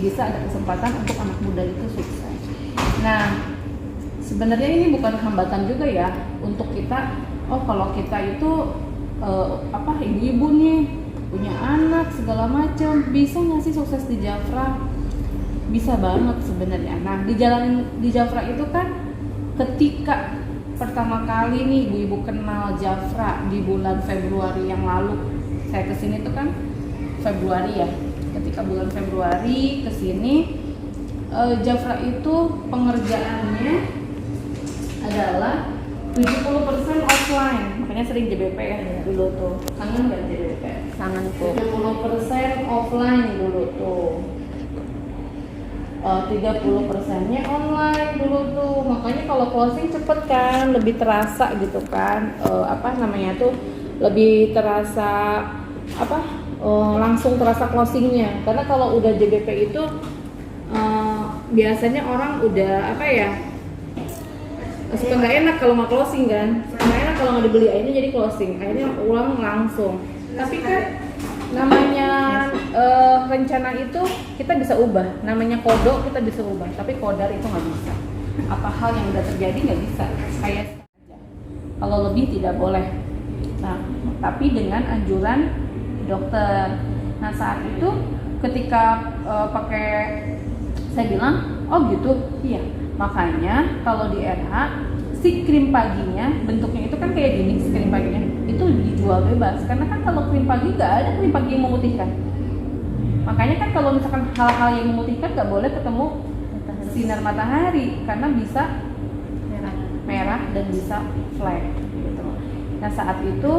bisa ada kesempatan untuk anak muda itu sukses. Nah, sebenarnya ini bukan hambatan juga ya untuk kita. Oh, kalau kita itu ibu-ibu nih punya anak segala macam, bisa nggak sih sukses di Jafra? Bisa banget sebenarnya. Nah, di Jafra itu kan ketika pertama kali nih ibu-ibu kenal Jafra di bulan Februari yang lalu, saya kesini tuh kan Februari ya. Ketika bulan Februari kesini, Jafra itu pengerjaannya adalah 70% offline, makanya sering JBP ya dulu tuh. Kangen nggak JBP? Kangen tuh. 70% offline dulu tuh. 30%-nya online dulu tuh. Makanya kalau closing cepet kan, lebih terasa gitu kan. Lebih terasa langsung terasa closingnya. Karena kalau udah JBP itu biasanya orang udah suka nggak enak kalau nggak closing kan, suka nggak enak kalau nggak dibeli, akhirnya jadi closing, akhirnya ulang langsung. Tapi kan namanya rencana itu kita bisa ubah, namanya kodok kita bisa ubah, tapi kodar itu nggak bisa. Apa hal yang udah terjadi nggak bisa, kayak kalau lebih tidak boleh. Nah, tapi dengan anjuran dokter. Nah, saat itu ketika saya bilang, oh gitu, iya. Makanya kalau di RH si krim paginya bentuknya itu kan kayak gini, si krim paginya itu dijual bebas. Karena kan kalau krim pagi nggak ada krim pagi yang memutihkan. Makanya kan kalau misalkan hal-hal yang memutihkan nggak boleh ketemu sinar matahari karena bisa merah dan bisa flek gitu. Nah, saat itu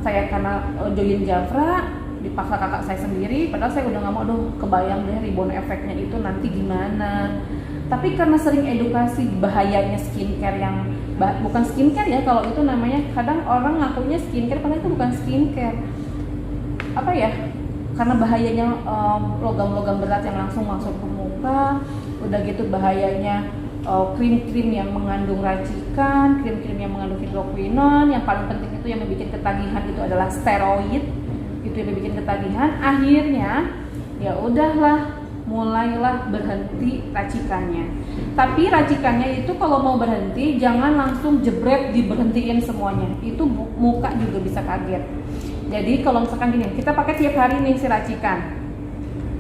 saya karena join Jafra dipaksa kakak saya sendiri, padahal saya udah nggak mau, kebayang deh rebound efeknya itu nanti gimana. Tapi karena sering edukasi bahayanya skincare yang bukan skincare ya, kalau itu namanya, kadang orang ngakunya skincare padahal itu bukan skincare. Karena bahayanya logam-logam berat yang langsung masuk ke muka, udah gitu bahayanya krim-krim yang mengandung racikan, krim-krim yang mengandung hidroquinon, yang paling penting itu yang membuat ketagihan itu adalah steroid, itu yang bikin ketagihan. Akhirnya ya udahlah, mulailah berhenti racikannya. Tapi racikannya itu kalau mau berhenti jangan langsung jebret diberhentiin semuanya, itu muka juga bisa kaget. Jadi kalau misalkan gini, kita pakai tiap hari nih si racikan,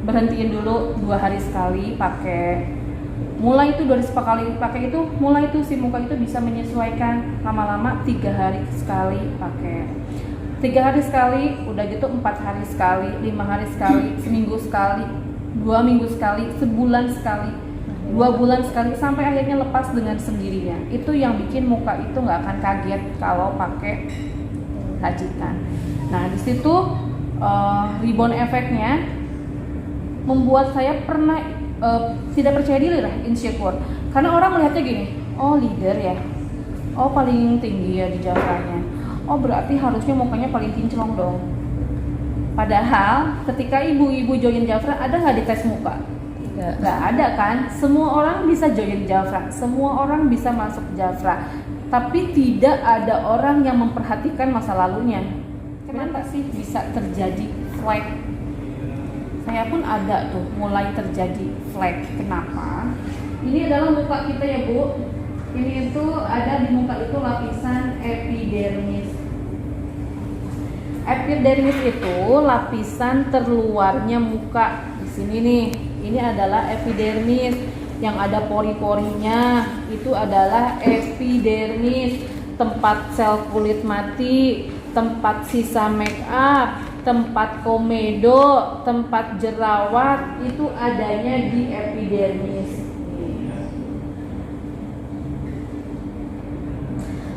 berhentiin dulu 2 hari sekali pakai. Mulai itu 2 hari sekali pakai itu, mulai itu si muka itu bisa menyesuaikan. Lama-lama 3 hari sekali pakai, 3 hari sekali, udah gitu 4 hari sekali, 5 hari sekali, seminggu sekali, 2 minggu sekali, sebulan sekali, 2 bulan sekali, sampai akhirnya lepas dengan sendirinya. Itu yang bikin muka itu nggak akan kaget kalau pakai racikan. Nah, di situ rebound efeknya membuat saya pernah tidak percaya diri lah, insecure. Karena orang melihatnya gini, oh leader ya, oh paling tinggi ya di Javranya, oh berarti harusnya mukanya paling kinclong dong. Padahal ketika ibu-ibu join Jafra, ada nggak di tes muka? Nggak ada kan? Semua orang bisa join Jafra, semua orang bisa masuk Jafra, tapi tidak ada orang yang memperhatikan masa lalunya. Kenapa sih bisa terjadi flek? Saya pun ada tuh mulai terjadi flek. Kenapa? Ini adalah muka kita ya Bu. Ini itu ada di muka itu lapisan epidermis. Epidermis itu lapisan terluarnya muka. Di sini nih, ini adalah epidermis yang ada pori-porinya. Itu adalah epidermis, tempat sel kulit mati, tempat sisa make up, tempat komedo, tempat jerawat, itu adanya di epidermis.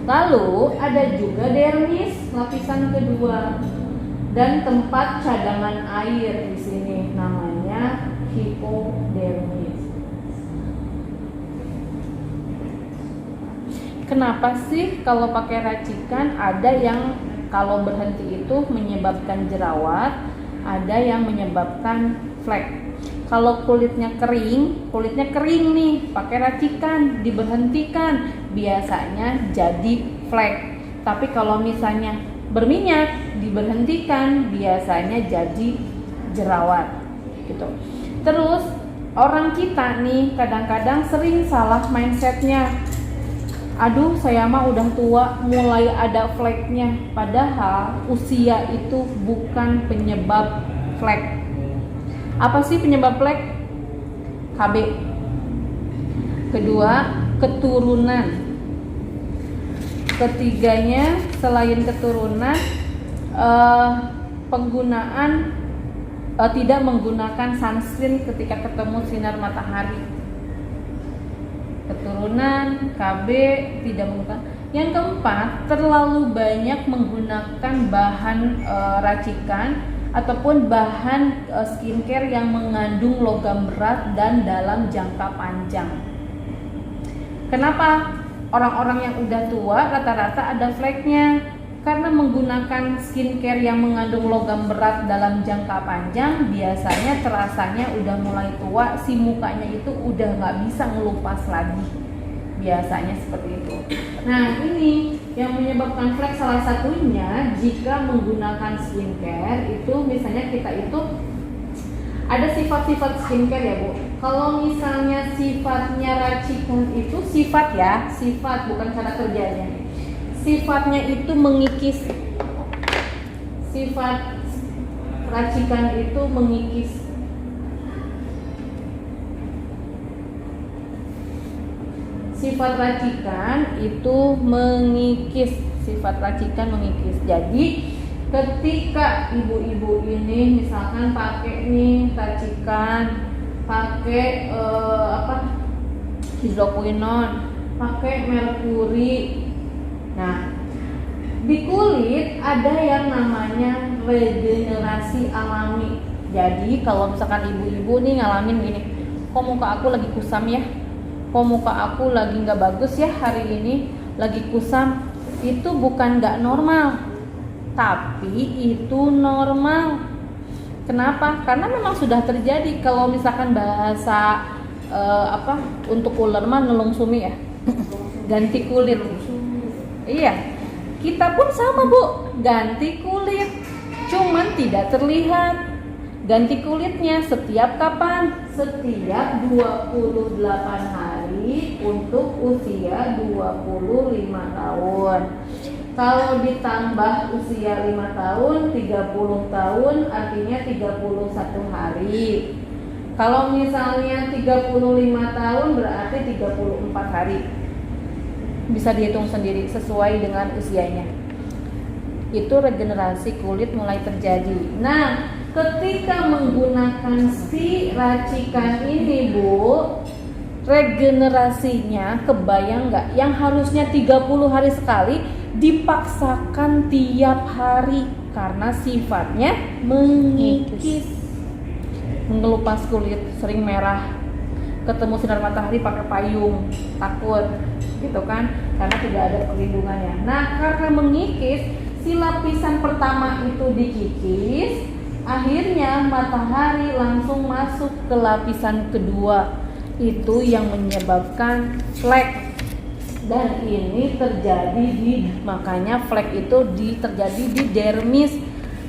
Lalu ada juga dermis, lapisan kedua, dan tempat cadangan air di sini namanya hipodermis. Kenapa sih kalau pakai racikan ada yang kalau berhenti itu menyebabkan jerawat, ada yang menyebabkan flek. Kalau kulitnya kering nih, pakai racikan, diberhentikan, biasanya jadi flek. Tapi kalau misalnya berminyak, diberhentikan, biasanya jadi jerawat gitu. Terus orang kita nih kadang-kadang sering salah mindsetnya. Aduh, saya mah udah tua, mulai ada fleknya. Padahal usia itu bukan penyebab flek. Apa sih penyebab flek? KB. Kedua, keturunan. Ketiganya, selain keturunan, penggunaan tidak menggunakan sunscreen ketika ketemu sinar matahari. Keturunan, KB, tidak menggunakan. Yang keempat, terlalu banyak menggunakan bahan racikan ataupun bahan skincare yang mengandung logam berat dan dalam jangka panjang. Kenapa orang-orang yang udah tua rata-rata ada fleknya? Karena menggunakan skincare yang mengandung logam berat dalam jangka panjang, biasanya terasanya udah mulai tua, si mukanya itu udah nggak bisa ngelupas lagi. Biasanya seperti itu. Nah, ini yang menyebabkan flek salah satunya jika menggunakan skincare itu, misalnya kita itu ada sifat-sifat skincare ya Bu. Kalau misalnya sifatnya racikan itu sifat bukan cara kerjanya. Sifatnya itu mengikis. Sifat racikan itu mengikis. Sifat racikan itu mengikis. Sifat racikan mengikis. Jadi ketika ibu-ibu ini misalkan pakai nih racikan, pakai hidroquinone, pakai merkuri. Nah, di kulit ada yang namanya regenerasi alami. Jadi kalau misalkan ibu-ibu nih ngalamin gini, kok muka aku lagi kusam ya, kok muka aku lagi nggak bagus ya hari ini, lagi kusam, itu bukan nggak normal, tapi itu normal. Kenapa? Karena memang sudah terjadi. Kalau misalkan bahasa untuk ular mah nelung sumi ya, ganti kulit. Iya, kita pun sama Bu, ganti kulit, cuman tidak terlihat. Ganti kulitnya setiap kapan? Setiap 28 hari untuk usia 25 tahun. Kalau ditambah usia 5 tahun, 30 tahun, artinya 31 hari. Kalau misalnya 35 tahun berarti 34 hari. Bisa dihitung sendiri sesuai dengan usianya. Itu regenerasi kulit mulai terjadi. Nah, ketika menggunakan si racikan ini Bu, regenerasinya kebayang nggak? Yang harusnya 30 hari sekali dipaksakan tiap hari karena sifatnya mengikis, mengelupas kulit, sering merah, ketemu sinar matahari pakai payung, takut gitu kan, karena tidak ada perlindungannya. Nah, karena mengikis, si lapisan pertama itu dikikis, akhirnya matahari langsung masuk ke lapisan kedua. Itu yang menyebabkan flek. Dan ini terjadi makanya flek itu terjadi di dermis.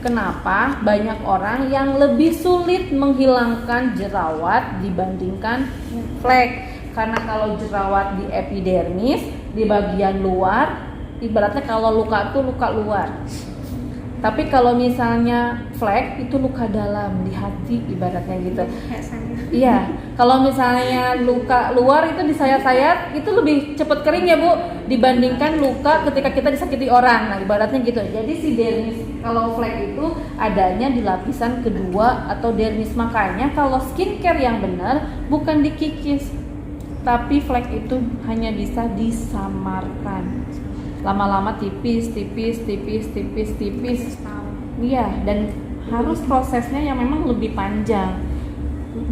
Kenapa? Banyak orang yang lebih sulit menghilangkan jerawat dibandingkan flek. Karena kalau jerawat di epidermis, di bagian luar, ibaratnya kalau luka itu luka luar. Tapi kalau misalnya flek itu luka dalam di hati, ibaratnya gitu. Iya, kalau misalnya luka luar itu di sayat-sayat itu lebih cepat kering ya Bu, dibandingkan luka ketika kita disakiti orang. Nah, ibaratnya gitu. Jadi si dermis, kalau flek itu adanya di lapisan kedua atau dermis. Makanya kalau skincare yang benar bukan dikikis, tapi flek itu hanya bisa disamarkan. Lama-lama tipis. Iya, dan harus prosesnya yang memang lebih panjang.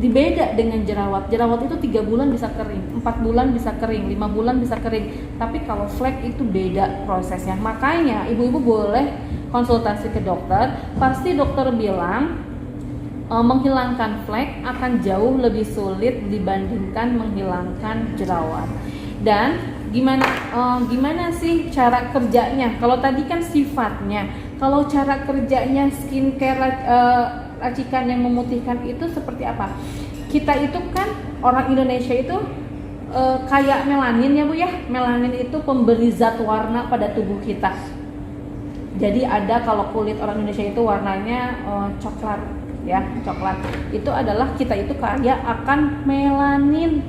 Dibeda dengan jerawat. Jerawat itu 3 bulan bisa kering, 4 bulan bisa kering, 5 bulan bisa kering. Tapi kalau flek itu beda prosesnya. Makanya ibu-ibu boleh konsultasi ke dokter. Pasti dokter bilang menghilangkan flek akan jauh lebih sulit dibandingkan menghilangkan jerawat. Dan gimana sih cara kerjanya? Kalau tadi kan sifatnya, kalau cara kerjanya skincare racikan yang memutihkan itu seperti apa? Kita itu kan orang Indonesia itu kayak melanin ya Bu ya. Melanin itu pemberi zat warna pada tubuh kita. Jadi ada kalau kulit orang Indonesia itu warnanya coklat ya, coklat. Itu adalah kita itu kaya akan melanin.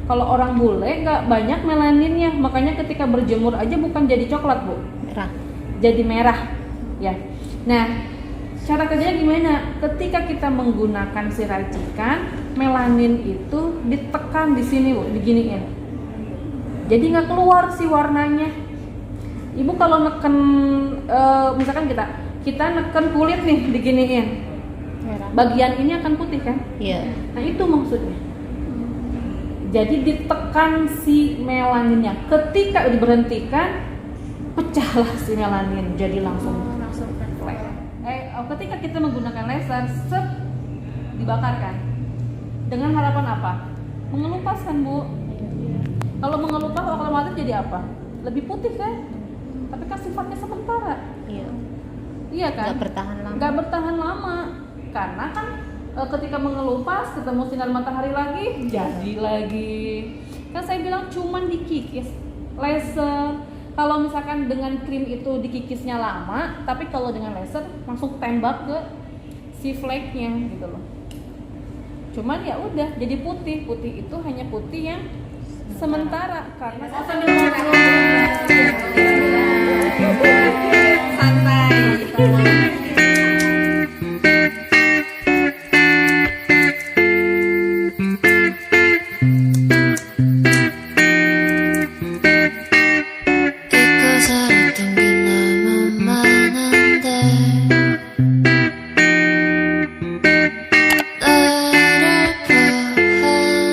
Kalau orang bule nggak banyak melaninnya, makanya ketika berjemur aja bukan jadi coklat Bu, Merah. jadi merah ya. Nah, cara kerjanya gimana? Ketika kita menggunakan si racikan, melanin itu ditekan di sini Bu, diginiin. Jadi nggak keluar si warnanya. Ibu kalau neken, misalkan kita neken kulit nih, diginiin, Merah. bagian ini akan putih kan? Iya. Nah itu maksudnya. Jadi ditekan si melaninnya. Ketika diberhentikan, pecahlah si melanin, jadi langsung refleks. Ketika kita menggunakan laser, dibakar kan? Dengan harapan apa? Mengelupas kan Bu? Kalau mengelupas otomatis jadi apa? Lebih putih kan? Tapi kan sifatnya sementara. Iya. Iya kan? Nggak bertahan lama. Nggak bertahan lama. Karena kan ketika mengelupas ketemu sinar matahari lagi, jadi lagi. Kan saya bilang cuman dikikis. Laser. Kalau misalkan dengan krim itu dikikisnya lama, tapi kalau dengan laser langsung tembak ke si flake-nya gitu loh. Cuman ya udah jadi putih. Putih itu hanya putih yang sementara karena